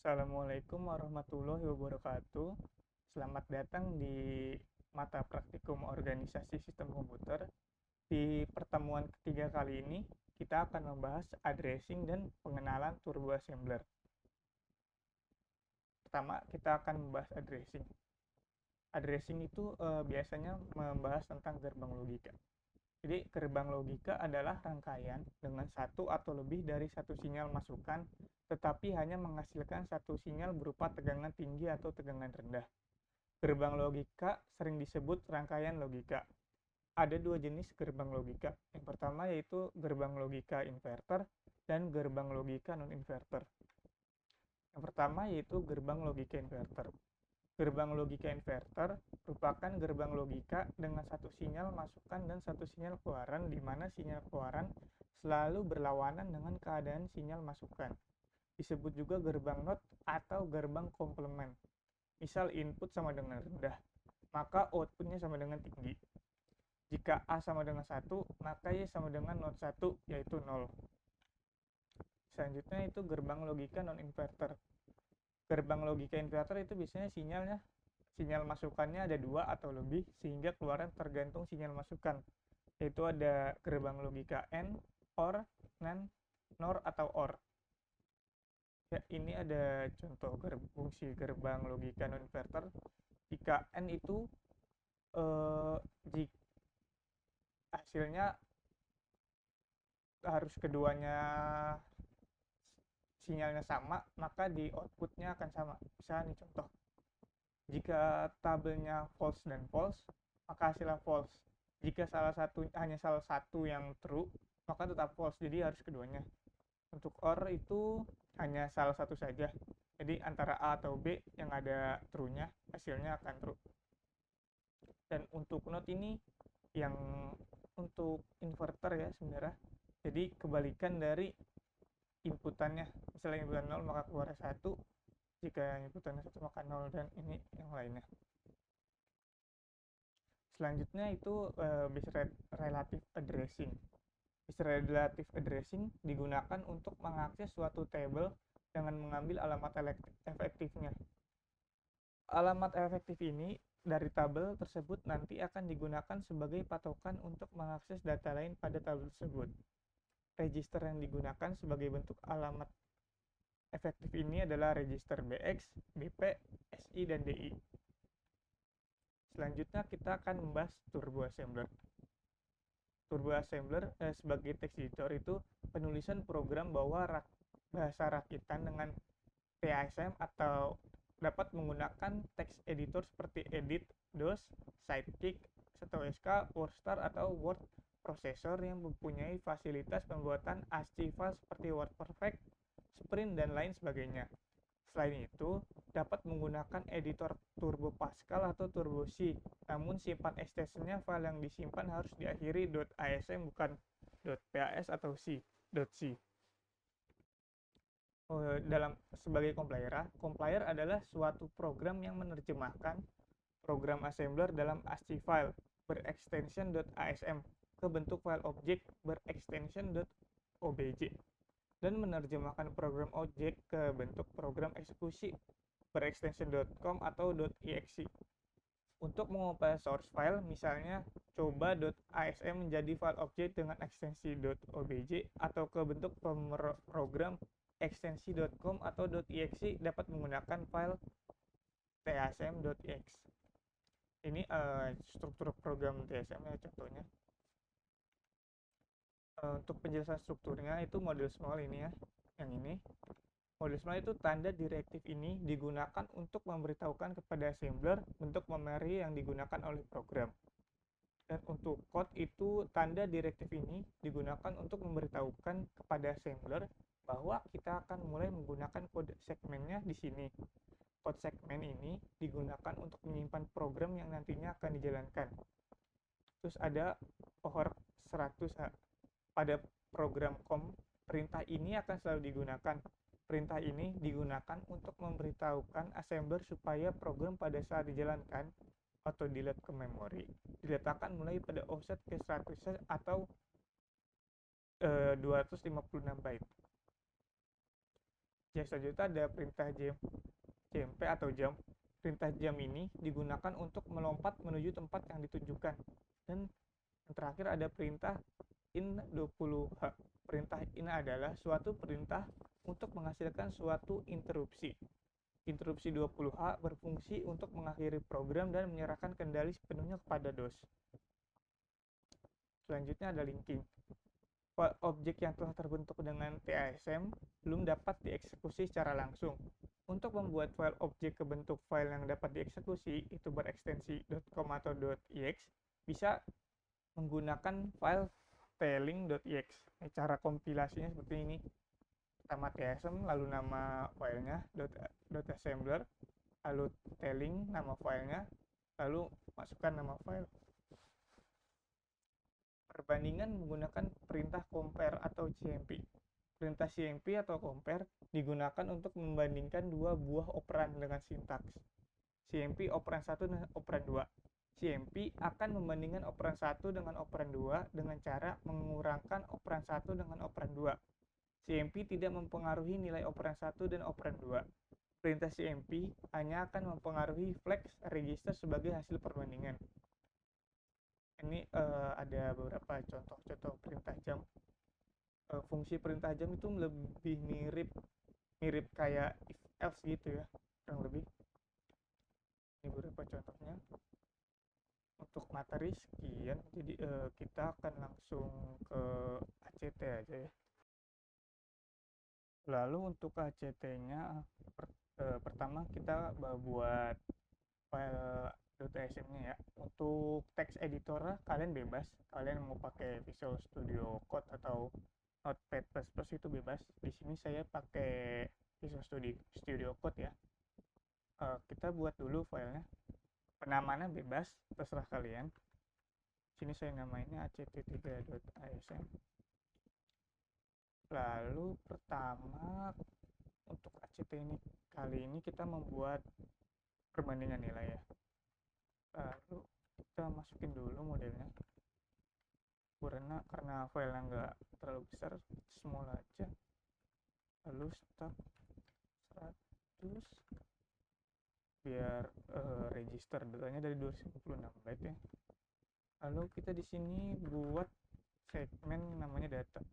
Assalamualaikum warahmatullahi wabarakatuh. Selamat datang di mata praktikum organisasi sistem komputer. Di pertemuan ketiga kali ini, kita akan membahas addressing dan pengenalan turbo assembler. Pertama, kita akan membahas addressing. Addressing itu biasanya membahas tentang gerbang logika. Jadi, gerbang logika adalah rangkaian dengan satu atau lebih dari satu sinyal masukan, tetapi hanya menghasilkan satu sinyal berupa tegangan tinggi atau tegangan rendah. Gerbang logika sering disebut rangkaian logika. Ada dua jenis gerbang logika. Yang pertama yaitu gerbang logika inverter dan gerbang logika non-inverter. Yang pertama yaitu gerbang logika inverter. Gerbang logika inverter merupakan gerbang logika dengan satu sinyal masukan dan satu sinyal keluaran, di mana sinyal keluaran selalu berlawanan dengan keadaan sinyal masukan. Disebut juga gerbang NOT atau gerbang komplement. Misal input sama dengan rendah, maka outputnya sama dengan tinggi. Jika A sama dengan 1, maka Y sama dengan NOT 1, yaitu 0. Selanjutnya itu gerbang logika non-inverter. Gerbang logika inverter itu biasanya sinyal masukannya ada dua atau lebih, sehingga keluaran tergantung sinyal masukan, yaitu ada gerbang logika AND, OR, NAND, NOR, atau OR. Ya, ini ada contoh fungsi gerbang logika non-inverter. Jika AND itu jika hasilnya harus keduanya sinyalnya sama, maka di outputnya akan sama. Misalnya nih contoh, jika tabelnya false dan false, maka hasilnya false. Jika hanya salah satu yang true, maka tetap false, jadi harus keduanya. Untuk OR itu hanya salah satu saja, jadi antara A atau B yang ada true-nya, hasilnya akan true. Dan untuk NOT ini yang untuk inverter ya sebenarnya, jadi kebalikan dari inputannya. Misalnya inputan 0 maka keluar 1, jika inputannya 1 maka 0, dan ini yang lainnya. Selanjutnya itu base relative addressing. Base relative addressing digunakan untuk mengakses suatu table dengan mengambil alamat efektifnya. Alamat efektif ini dari tabel tersebut nanti akan digunakan sebagai patokan untuk mengakses data lain pada tabel tersebut. Register yang digunakan sebagai bentuk alamat efektif ini adalah register BX, BP, SI, dan DI. Selanjutnya kita akan membahas turbo assembler. Turbo assembler sebagai text editor itu penulisan program bahasa rakitan dengan TASM atau dapat menggunakan text editor seperti Edit, DOS, Sidekick, STOSK, WordStar, atau Word Processor yang mempunyai fasilitas pembuatan ASCII file seperti WordPerfect, Sprint, dan lain sebagainya. Selain itu, dapat menggunakan editor Turbo Pascal atau Turbo C, namun simpan extensionnya file yang disimpan harus diakhiri .asm bukan .pas atau .c. Sebagai compiler adalah suatu program yang menerjemahkan program assembler dalam ASCII file berextension .asm ke bentuk file objek berextension .obj, dan menerjemahkan program objek ke bentuk program eksekusi berextension .com atau .exe. Untuk mengompil source file, misalnya coba.asm menjadi file objek dengan ekstensi .obj atau ke bentuk program ekstensi.com atau .exe, dapat menggunakan file tasm.exe. Ini struktur program TSM ya contohnya. Untuk penjelasan strukturnya itu model small ini ya, yang ini. Model small itu tanda direktif ini digunakan untuk memberitahukan kepada assembler bentuk memori yang digunakan oleh program. Dan untuk code itu tanda direktif ini digunakan untuk memberitahukan kepada assembler bahwa kita akan mulai menggunakan kode segmennya di sini. Code segmen ini digunakan untuk menyimpan program yang nantinya akan dijalankan. Terus ada over 100H. Pada program COM, perintah ini akan selalu digunakan. Perintah ini digunakan untuk memberitahukan assembler supaya program pada saat dijalankan atau delete ke memori diletakkan mulai pada offset ke 100 atau 256 byte. Selanjutnya ada perintah jmp atau jump. Perintah jump ini digunakan untuk melompat menuju tempat yang ditunjukkan. Dan yang terakhir ada perintah in20h. Perintah in adalah suatu perintah untuk menghasilkan suatu interupsi. Interupsi 20h berfungsi untuk mengakhiri program dan menyerahkan kendali sepenuhnya kepada DOS. Selanjutnya ada linking. File objek yang telah terbentuk dengan TASM belum dapat dieksekusi secara langsung. Untuk membuat file objek ke bentuk file yang dapat dieksekusi, itu berekstensi .com atau .ex, bisa menggunakan file tailing.ex. Cara kompilasinya seperti ini. Pertama TSM, lalu nama filenya .assembler, lalu tailing nama filenya, lalu masukkan nama file. Perbandingan menggunakan perintah compare atau CMP. Perintah CMP atau compare digunakan untuk membandingkan dua buah operan dengan sintaks. CMP operan 1 dan operan 2. CMP akan membandingkan operan 1 dengan operan 2 dengan cara mengurangkan operan 1 dengan operan 2. CMP tidak mempengaruhi nilai operan 1 dan operan 2. Perintah CMP hanya akan mempengaruhi flag register sebagai hasil perbandingan. Ini ada beberapa contoh-contoh perintah jump. Fungsi perintah jump itu lebih mirip kayak if else gitu ya, kurang lebih. Ini beberapa contohnya. Untuk materi sekian, jadi kita akan langsung ke ACT aja ya. Lalu untuk ACT-nya pertama kita buat file .asm-nya ya. Untuk text editor kalian bebas, kalian mau pakai Visual Studio Code atau Notepad++ itu bebas. Di sini saya pakai Visual Studio Code ya. Kita buat dulu filenya. Penamaannya bebas, terserah kalian. Sini saya namainnya act3.asm. Lalu pertama untuk ACT ini kali ini kita membuat perbandingan nilai ya. Lalu kita masukin dulu modelnya. Karena filenya nggak terlalu besar, small aja. Lalu start 100 biar register datanya dari 256 byte ya. Lalu kita di sini buat segmen namanya data.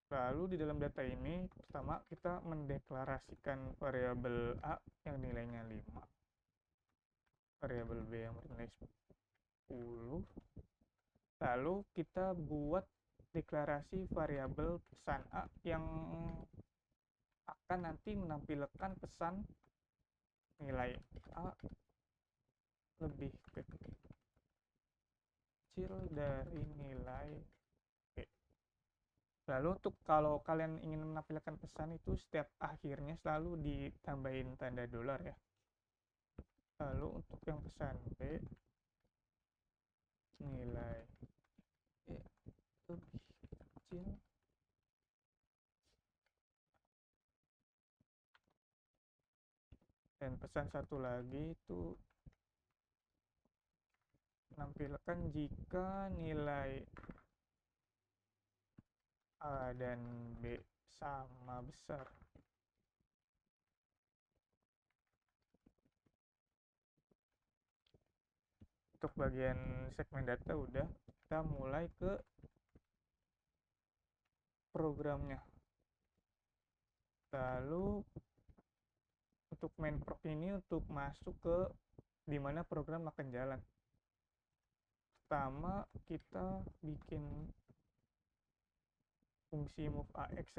Lalu di dalam data ini, pertama kita mendeklarasikan variabel A yang nilainya 5, variabel B yang bernilai 10, lalu kita buat deklarasi variabel pesan A yang akan nanti menampilkan pesan nilai A lebih kecil dari nilai B. Lalu untuk kalau kalian ingin menampilkan pesan itu setiap akhirnya selalu ditambahin tanda dolar ya. Lalu untuk yang pesan B, nilai B lebih kecil dan pesan satu lagi itu menampilkan jika nilai A dan B sama besar. Untuk bagian segmen data udah, kita mulai ke programnya. Lalu untuk main prop ini untuk masuk ke dimana program akan jalan. Pertama kita bikin fungsi move ax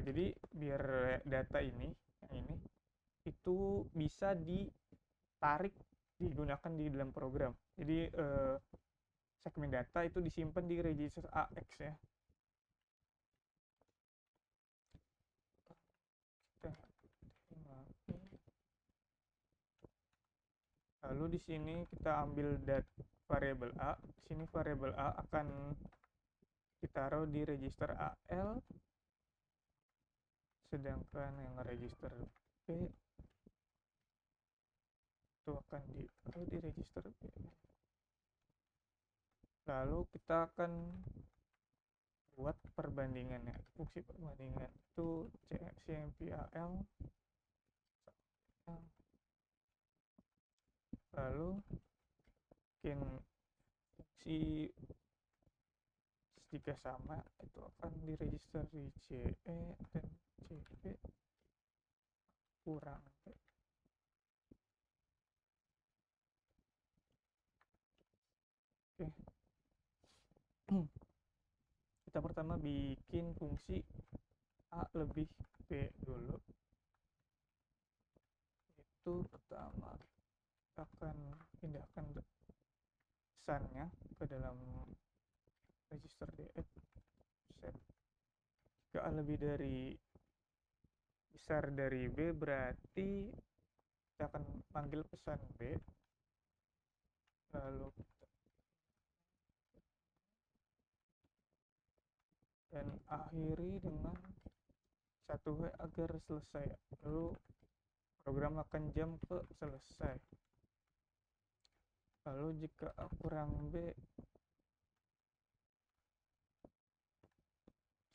jadi biar data ini yang ini itu bisa ditarik digunakan di dalam program. Jadi segmen data itu disimpan di register ax ya. Lalu di sini kita ambil variabel A. Di sini variabel A akan ditaruh di register AL, sedangkan yang register B itu akan ditaruh di register B. Lalu kita akan buat perbandingannya. Fungsi perbandingan itu CMPAL, lalu bikin fungsi jika sama itu akan diregister di CE dan CB kurang B. Oke. Kita pertama bikin fungsi A lebih B dulu. Itu pertama akan pindahkan pesannya ke dalam register DX set. Jika A lebih dari besar dari B berarti kita akan panggil pesan B, lalu dan akhiri dengan 1W agar selesai, lalu program akan jump ke selesai. Lalu jika A kurang B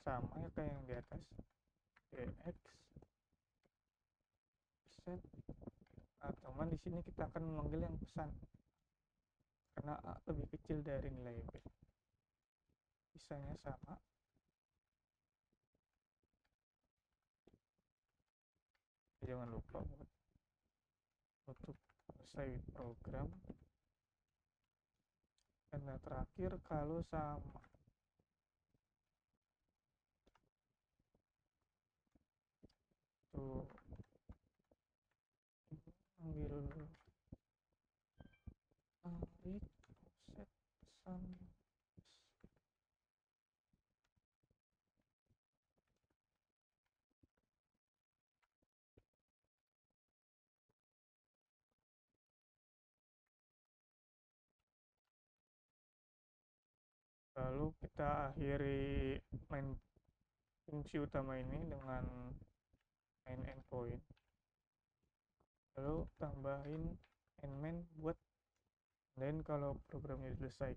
sama ya kayak yang di atas, DX set, teman di sini kita akan memanggil yang pesan karena A lebih kecil dari nilai B. Sisanya sama. Jangan lupa untuk selesai program. Dan terakhir kalau sama tuh ambil tarik set pesan lalu kita akhiri main fungsi utama ini dengan main endpoint, lalu tambahin endmain buat dan kalau programnya selesai,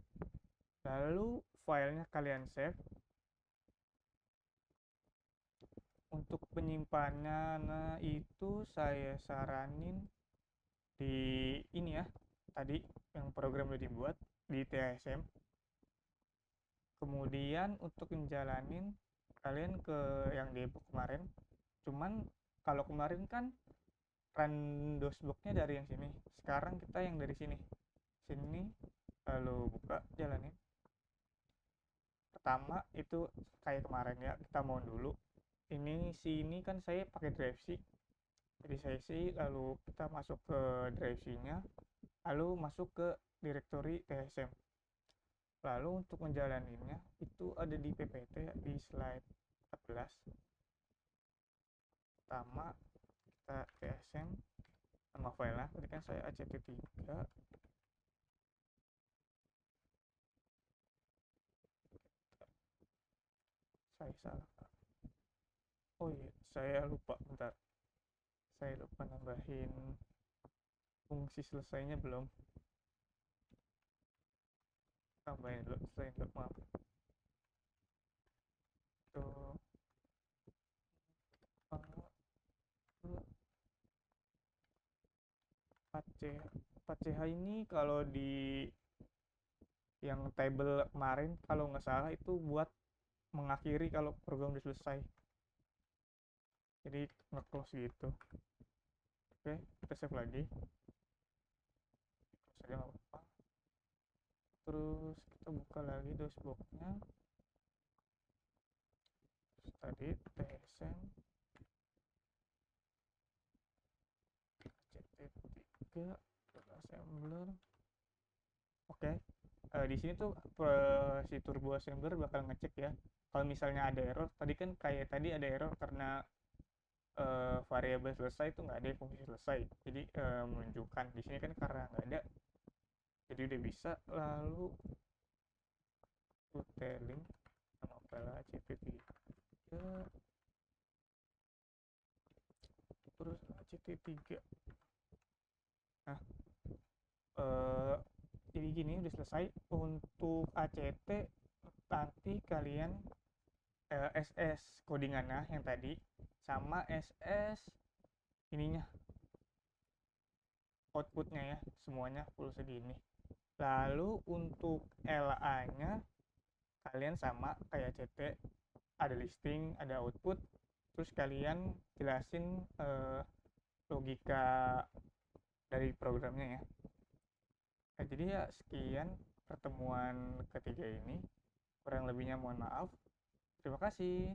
lalu filenya kalian save. Untuk penyimpanannya nah itu saya saranin di ini ya, tadi yang program udah dibuat di TSM. Kemudian untuk menjalanin kalian ke yang debug kemarin, cuman kalau kemarin kan run dosbox-nya dari yang sini, sekarang kita yang dari sini lalu buka jalanin. Pertama itu kayak kemarin ya, kita mau dulu ini sini kan saya pakai drive C, jadi saya sih lalu kita masuk ke drive C nya, lalu masuk ke directory TSM. Lalu untuk menjalaninnya itu ada di PPT ya, di slide 14. Pertama kita TSM nama filenya, tadi kan saya ACT3, saya salah. Oh iya, saya lupa, bentar, saya lupa nambahin fungsi selesainya belum, tambahin dulu selesai dulu, maaf. Tuh 4CH ini kalau di yang table kemarin kalau nggak salah itu buat mengakhiri kalau program udah selesai, jadi nge-close gitu. Oke, kita save lagi, close aja nggak apa-apa. Terus kita buka lagi dosbox-nya, terus tadi TSM CT3 assembler. Oke, di sini tuh si turbo assembler bakal ngecek ya kalau misalnya ada error. Tadi kan kayak tadi ada error karena variabel selesai itu nggak ada fungsi selesai, jadi menunjukkan di sini kan karena nggak ada, jadi udah bisa. Lalu detailing nama file ACP3, terus ACT3. Nah jadi gini udah selesai. Untuk ACT nanti kalian SS codingannya yang tadi sama SS ininya outputnya ya, semuanya full segini. Lalu untuk LA nya kalian sama kayak CT, ada listing, ada output, terus kalian jelasin logika dari programnya ya. Nah, jadi ya sekian pertemuan ketiga ini, kurang lebihnya mohon maaf. Terima kasih.